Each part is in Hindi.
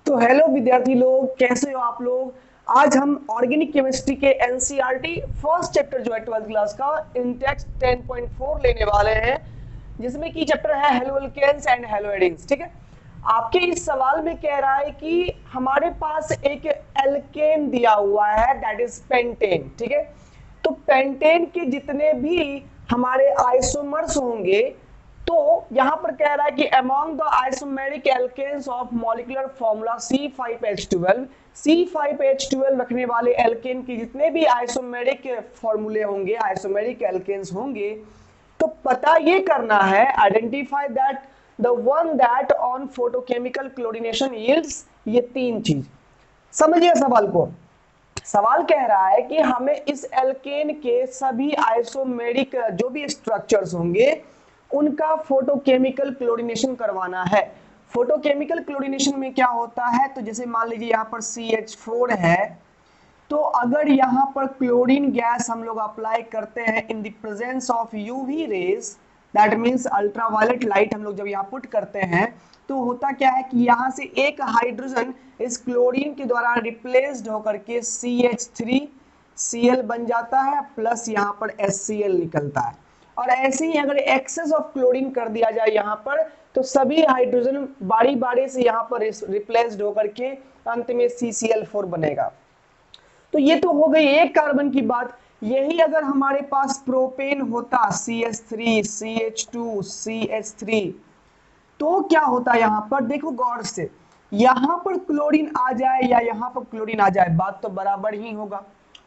तो हेलो विद्यार्थी लोग, कैसे हो आप लोग। आज हम ऑर्गेनिक केमिस्ट्री के एनसीईआरटी फर्स्ट चैप्टर जो है 12th क्लास का इंटेक्स 10.4 लेने वाले हैं, जिसमें की चैप्टर है हेलो एल्केन्स एंड हेलो एडिंग्स। ठीक है, आपके इस सवाल में कह रहा है कि हमारे पास एक एल्केन दिया हुआ है, दैट इज पेंटेन। ठीक है, तो पेंटेन के जितने भी हमारे आइसोमर्स होंगे, तो यहां पर कह रहा है कि among the isomeric alkanes of molecular formula C5H12, C5H12 रखने वाले एल्केन के जितने भी आइसोमेरिक फॉर्मूले होंगे, आइसोमेरिक एल्केन्स होंगे, तो पता ये करना है, identify that the one that on photochemical chlorination yields, ये तीन चीज। समझिए सवाल को। सवाल कह रहा है कि हमें इस एल्केन के सभी आइसोमेरिक जो भी स्ट्रक्चर्स होंगे उनका फोटोकेमिकल क्लोरीनेशन करवाना है। फोटोकेमिकल क्लोरीनेशन में क्या होता है, तो जैसे मान लीजिए यहां पर CH4 है, तो अगर यहां पर क्लोरीन गैस हम लोग अप्लाई करते हैं in the presence of UV rays, that means ultraviolet light हम लोग जब यहां पुट करते हैं, तो होता क्या है कि यहां से एक हाइड्रोजन इस क्लोरीन के द्वारा रिप्लेस्ड होकर के CH3Cl बन जाता है, प्लस यहां पर HCl निकलता है। और ऐसे ही अगर एक्सेस ऑफ क्लोरीन कर दिया जाए यहां पर, तो सभी हाइड्रोजन बारी बारी से यहां पर रिप्लेस्ड होकर के अंत में CCl4 बनेगा। तो ये तो हो गई एक कार्बन की बात। यही अगर हमारे पास प्रोपेन होता, CH3 CH2 CH3, तो क्या होता है यहां पर, देखो गौर से, यहां पर क्लोरीन आ जाए या यहां पर क्लोरीन आ जाए, बात तो बराबर ही होगा,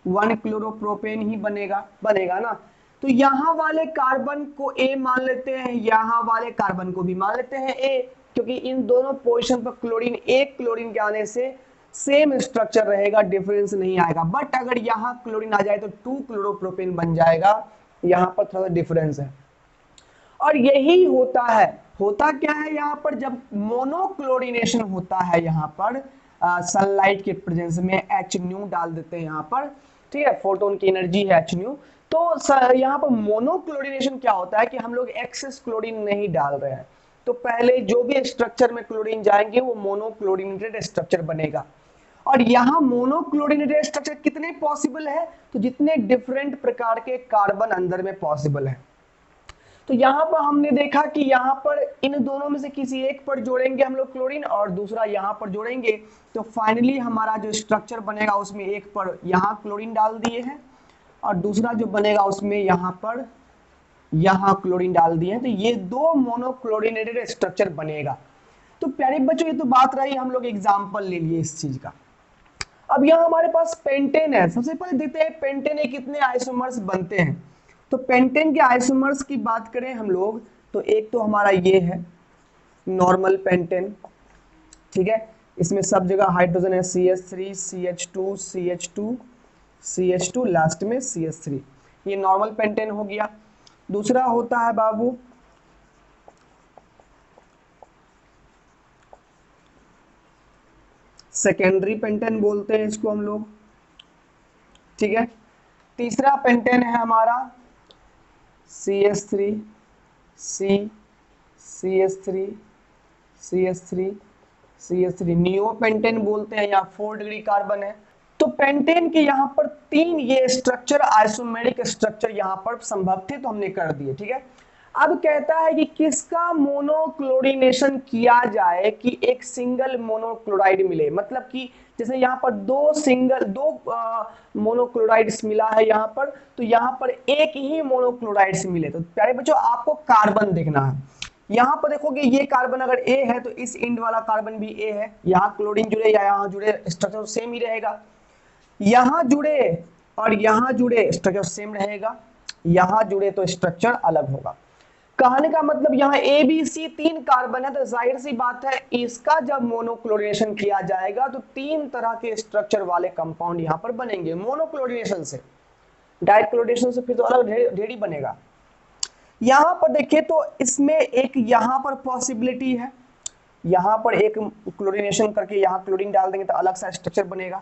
1 क्लोरोप्रोपेन ही बनेगा बनेगा ना। तो यहां वाले कार्बन को A मान लेते हैं, यहां वाले कार्बन को भी मान लेते हैं A, क्योंकि इन दोनों पोजीशन पर क्लोरीन, एक क्लोरीन के आने से सेम स्ट्रक्चर रहेगा, डिफरेंस नहीं आएगा। बट अगर यहां क्लोरीन आ जाए तो 2 क्लोरोप्रोपेन बन जाएगा, यहां पर थोड़ा न्यूक्लियोफिलिक है। और यही होता है, होता क्या है यहाँ पर, जब मोनोक्लोरिनेशन होता है यहाँ पर सनलाइट के प्रेजेंस में एच न्यू डाल देते हैं यहाँ पर, ठीक है, फोटोन की एनर्जी है एच न्यू। तो यहाँ पर मोनोक्लोरिनेशन क्या होता है कि हम लोग एक्सेस क्लोरीन नहीं डाल रहे हैं, तो पहले जो भी स्ट्रक्चर में क्लोरीन जाएंगे वो मोनोक्लोरिनेटेड स्ट्रक्चर बनेगा। और यहाँ मोनोक्लोरिनेटेड स्ट्रक्चर कितने पॉसिबल है, तो जितने डिफरेंट प्रकार के कार्बन अंदर में पॉसिबल है। तो यहां पर हमने देखा कि यहां पर इन दोनों में से किसी एक पर जोड़ेंगे हम लोग क्लोरीन और दूसरा यहां पर जोड़ेंगे, तो फाइनली हमारा जो स्ट्रक्चर बनेगा उसमें एक पर यहां क्लोरीन डाल दिए हैं और दूसरा जो बनेगा उसमें यहां पर यहां क्लोरीन डाल दिए हैं, तो ये दो मोनोक्लोरिनेटेड स्ट्रक्चर बनेगा। तो प्यारे बच्चों, ये तो बात रही, हम लोग एग्जाम्पल ले लिए इस चीज का। अब यहाँ हमारे पास पेंटेन है, सबसे पहले देखते हैं पेंटेन के कितने आइसोमर्स बनते हैं। तो पेंटेन के आइसोमर्स की बात करें हम लोग, तो एक तो हमारा ये है नॉर्मल पेंटेन, ठीक है, इसमें सब जगह हाइड्रोजन है, CH3 CH2 CH2 CH2, last में CH3, ये नॉर्मल पेंटेन हो गया। दूसरा होता है बाबू सेकेंडरी पेंटेन, बोलते हैं इसको हम लोग, ठीक है। तीसरा पेंटेन है हमारा CH3 C CH3 CH3 CH3, neo pentane बोलते हैं, या 4 डिग्री कार्बन है। तो पेंटेन के यहाँ पर तीन ये स्ट्रक्चर, आइसोमेरिक स्ट्रक्चर यहाँ पर संभव थे, तो हमने कर दिए, ठीक है। अब कहता है कि किसका मोनोक्लोरिनेशन किया जाए कि एक सिंगल मोनोक्लोराइड मिले, मतलब कि जैसे यहाँ पर दो मोनोक्लोराइड्स मिला है यहाँ पर, तो यहाँ पर एक ही मोनोक्लोराइड्स मिले। तो प्यारे बच्चों, आपको कार्बन देखना है, यहाँ पर देखोगे ये कार्बन अगर A है तो इस इंड वाला कार्बन भी A है, यहाँ क्लोरीन जुड़े या यहाँ जुड़े स्ट्रक्चर सेम ही रहेगा, यहां जुड़े और यहां जुड़े स्ट्रक्चर सेम रहेगा, यहां जुड़े तो स्ट्रक्चर अलग होगा। कहने का मतलब यहाँ ए बी सी तीन कार्बन है, तो जाहिर सी बात है इसका जब मोनोक्लोरिनेशन किया जाएगा तो तीन तरह के स्ट्रक्चर वाले कंपाउंड यहाँ पर बनेंगे मोनोक्लोरिनेशन से। डायरेक्ट क्लोरिनेशन से फिर तो अलग ढेर ही बनेगा। यहां पर देखिए तो इसमें एक यहां पर पॉसिबिलिटी है, यहां पर एक क्लोरिनेशन करके यहां क्लोरीन डाल देंगे तो अलग सा स्ट्रक्चर बनेगा,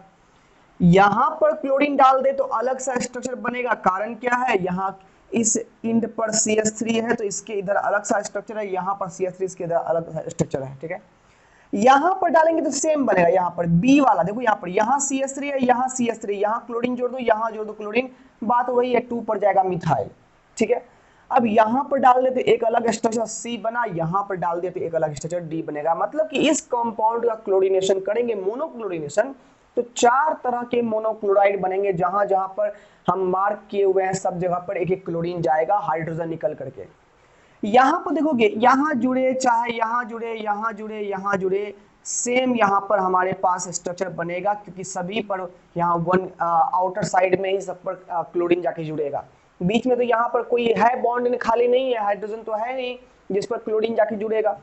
यहां पर क्लोरीन डाल दे तो अलग सा स्ट्रक्चर बनेगा। कारण क्या है, यहां इस इंड पर CH3 है तो इसके इधर अलग सा स्ट्रक्चर है, यहां पर CH3 इसके इधर अलग सा स्ट्रक्चर है, ठीक है। यहां पर डालेंगे तो सेम बनेगा, यहां पर बी वाला देखो, यहां पर यहां CH3 है, यहां CH3, यहां क्लोरीन जोड़ दो, यहां जोड़ दो क्लोरीन, बात वही है, 2 पर जाएगा मिथाइल। ठीक है, अब यहां पर डाल देते एक अलग स्ट्रक्चर सी बना, यहां पर डाल देते एक अलग स्ट्रक्चर डी बनेगा। मतलब कि इस कंपाउंड का क्लोरीनेशन करेंगे, मोनोक्लोरीनेशन, तो 4 तरह के मोनोक्लोराइड बनेंगे। जहां जहां पर हम मार्क किए हुए हैं सब जगह पर एक एक क्लोरीन जाएगा हाइड्रोजन निकल करके। यहां पर देखोगे, यहां जुड़े चाहे यहां जुड़े, यहां जुड़े, यहां जुड़े, सेम यहां पर हमारे पास स्ट्रक्चर बनेगा, क्योंकि सभी पर यहां वन आउटर साइड में ही सब पर क्लोरीन जाके जुड़ेगा। बीच में तो यहां पर कोई है बॉन्ड खाली नहीं है, हाइड्रोजन तो है नहीं जिस पर क्लोरीन जाके जुड़ेगा।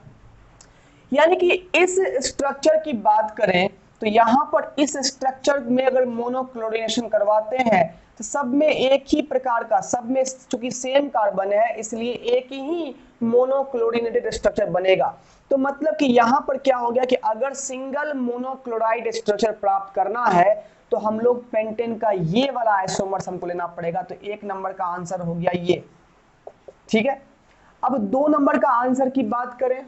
यानी कि इस स्ट्रक्चर की बात करें तो यहां पर इस स्ट्रक्चर में अगर मोनोक्लोरिनेशन करवाते हैं तो सब में एक ही प्रकार का, सब में चूंकि सेम कार्बन है इसलिए एक ही मोनोक्लोरिनेटेड स्ट्रक्चर बनेगा। तो मतलब कि यहां पर क्या हो गया कि अगर सिंगल मोनोक्लोराइड स्ट्रक्चर प्राप्त करना है तो हम लोग पेंटेन का ये वाला आइसोमर्स हमको लेना पड़ेगा। तो 1 नंबर का आंसर हो गया ये। ठीक है, अब 2 नंबर का आंसर की बात करें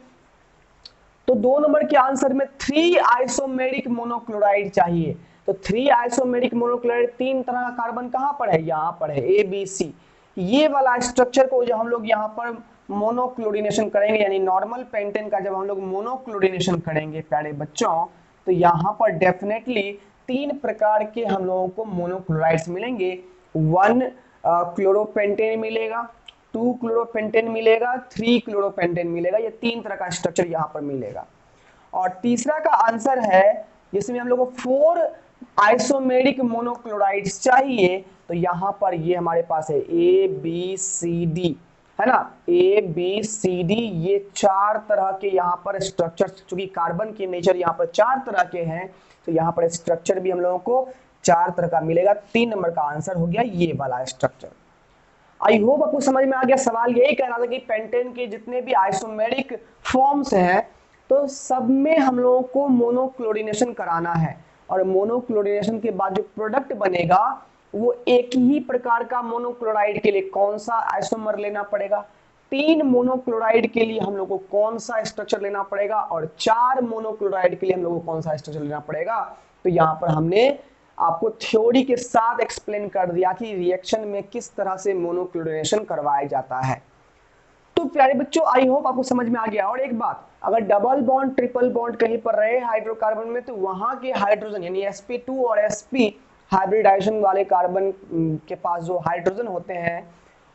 तो 2 नंबर के आंसर में 3 आइसोमेरिक मोनोक्लोराइड चाहिए। तो 3 आइसोमेरिक मोनोक्लोराइड, 3 तरह का कार्बन कहां पर है, यहां पर है, ए बी सी। ये वाला स्ट्रक्चर को जब हम लोग यहां पर मोनोक्लोरिनेशन करेंगे, यानी नॉर्मल पेंटेन का जब हम लोग मोनोक्लोरिनेशन करेंगे प्यारे बच्चों, तो यहां पर डेफिनेटली 3 प्रकार के हम लोगों को मोनोक्लोराइड्स मिलेंगे। 1 क्लोरोपेंटेन मिलेगा, 2 क्लोरोपेंटेन मिलेगा, 3 क्लोरोपेंटेन मिलेगा। ये 3 तरह का स्ट्रक्चर यहां पर मिलेगा। और तीसरा का आंसर है जिसमें हम लोग को 4 आइसोमेरिक मोनोक्लोराइड्स चाहिए। तो यहां पर ये हमारे पास है ए बी सी डी, है ना, ए बी सी डी, ये 4 तरह के यहाँ पर स्ट्रक्चर, चूंकि कार्बन के नेचर यहाँ पर 4 तरह के हैं तो यहाँ पर स्ट्रक्चर भी हम लोगों को 4 तरह का मिलेगा। 3 नंबर का आंसर हो गया ये वाला स्ट्रक्चर। आई होप आपको समझ में आ गया। सवाल यही कह रहा था कि पेंटेन के जितने भी आइसोमेरिक फॉर्म्स हैं तो सब में हम लोगों को मोनोक्लोरिनेशन कराना है, और मोनोक्लोरिनेशन के बाद जो प्रोडक्ट बनेगा वो एक ही प्रकार का मोनोक्लोराइड के लिए कौन सा आइसोमर लेना पड़ेगा, 3 मोनोक्लोराइड के लिए हम लोग को कौन सा स्ट्रक्चर लेना पड़ेगा, और 4 मोनोक्लोराइड के लिए हम लोग को कौन सा स्ट्रक्चर लेना पड़ेगा। तो यहां पर हमने आपको थ्योरी के साथ एक्सप्लेन कर दिया कि रिएक्शन में किस तरह से मोनोक्लोरिनेशन करवाया जाता है। तो प्यारे बच्चों, आई होप आपको समझ में आ गया। और एक बात, अगर डबल बॉन्ड ट्रिपल बॉन्ड कहीं पर रहे हाइड्रोकार्बन में तो वहां के हाइड्रोजन यानी sp2 और sp हाइब्रिडाइजेशन वाले कार्बन के पास जो हाइड्रोजन होते हैं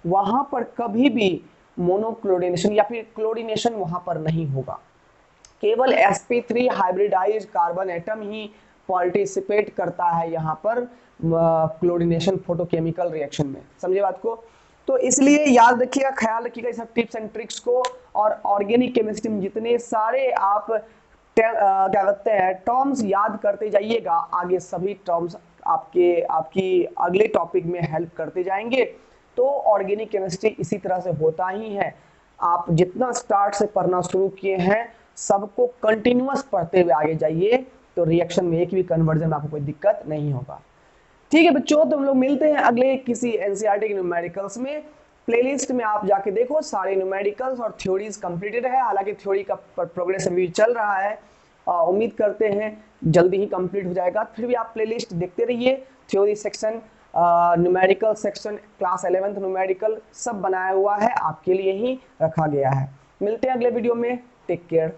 वहां पर कभी भी मोनोक्लोरिनेशन या फिर क्लोरिनेशन वहां पर नहीं होगा। केवल sp3 हाइब्रिडाइज्ड कार्बन एटम ही पार्टिसिपेट करता है यहाँ पर क्लोरिनेशन फोटोकेमिकल रिएक्शन में। समझे बात को? तो इसलिए याद रखिएगा, ख्याल रखिएगा इस टिप्स एंड ट्रिक्स को। और ऑर्गेनिक केमिस्ट्री में जितने सारे आप क्या कहते हैं टर्म्स याद करते जाइएगा, आगे सभी टर्म्स आपकी अगले टॉपिक में हेल्प करते जाएंगे। तो ऑर्गेनिक केमिस्ट्री इसी तरह से होता ही है। आप जितना स्टार्ट से पढ़ना शुरू किए हैं सबको कंटिन्यूअस पढ़ते हुए आगे जाइए, तो रिएक्शन में एक भी कन्वर्जन में आपको कोई दिक्कत नहीं होगा। ठीक है बच्चों, तो हम लोग मिलते हैं अगले किसी एनसीईआरटी के न्यूमेरिकल्स में। प्लेलिस्ट में आप जाके देखो, सारे न्यूमेरिकल्स और थ्योरीज कंप्लीटेड है। हालांकि थ्योरी का प्रोग्रेस अभी चल रहा है, उम्मीद करते हैं जल्दी ही कंप्लीट हो जाएगा। फिर भी आप प्लेलिस्ट देखते रहिए। Theory section, numerical section, class 11th numerical सब बनाया हुआ है, आपके लिए ही रखा गया है। मिलते हैं अगले वीडियो में। Take care.